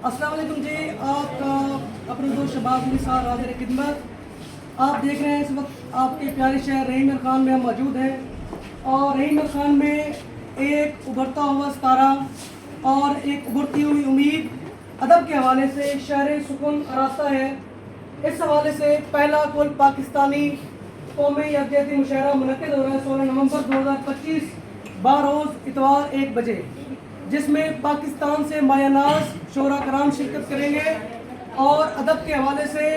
अस्सलाम वालेकुम जी। आपका अपने दोस्त शहबाज अली साहब हाजिर खिदमत। आप देख रहे हैं इस वक्त आपके प्यारे शहर रहीम खान में हम मौजूद हैं और रहीम खान में एक उभरता हुआ सितारा और एक उभरती हुई उम्मीद अदब के हवाले से शहर सुकून रास्ता है। इस हवाले से पहला कुल पाकिस्तानी कौमी यकजहती मुशायरा मुनक्किद हो रहा है 16 नवंबर 2025 बारोज़ इतवार 1 बजे, जिसमें पाकिस्तान से मायानाज शोरा कराम शिरकत करेंगे और अदब के हवाले से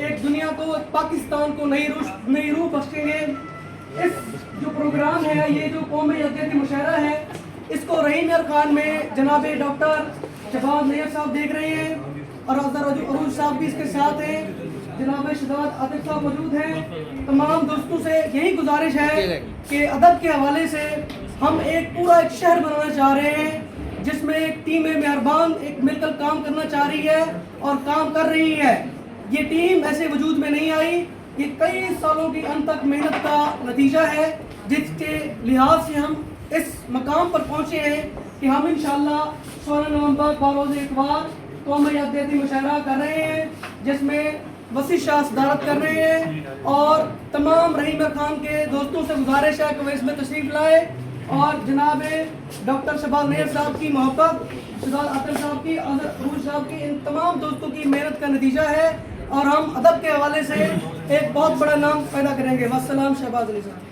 एक दुनिया को पाकिस्तान को नई रूह बख्शेंगे। इस जो प्रोग्राम है, ये जो कौमी यकजहती मुशायरा है, इसको रहीम खान में जनाब डॉक्टर शहबाज नैयर साहब देख रहे हैं और अरूज साहब भी इसके साथ हैं। जनाब शहजाद आतिफ साहब मौजूद हैं। तमाम दोस्तों से यही गुजारिश है कि अदब के हवाले से हम पूरा एक शहर बनाना चाह रहे हैं, जिसमें एक टीम मेहरबान एक मिलकर काम करना चाह रही है और काम कर रही है। ये टीम ऐसे वजूद में नहीं आई, ये कई सालों की अनथक मेहनत का नतीजा है, जिसके लिहाज से हम इस मकाम पर पहुँचे हैं कि हम इंशाअल्लाह 16 नवंबर बारोज़ इतवार कौमी यकजहती मुशायरा कर रहे हैं, जिसमें वसी शाह सदारत कर रहे हैं और तमाम रहीम खान के दोस्तों से गुजारिश है कि वो इसमें तशरीफ़ लाए और जनाब डॉक्टर शहबाज नैयर साहब की मोहब्बत, शहजाद आतिफ साहब की, अरूज साहब की, इन तमाम दोस्तों की मेहनत का नतीजा है और हम अदब के हवाले से एक बहुत बड़ा नाम पैदा करेंगे। वस्सलाम शहबाज अली साहब।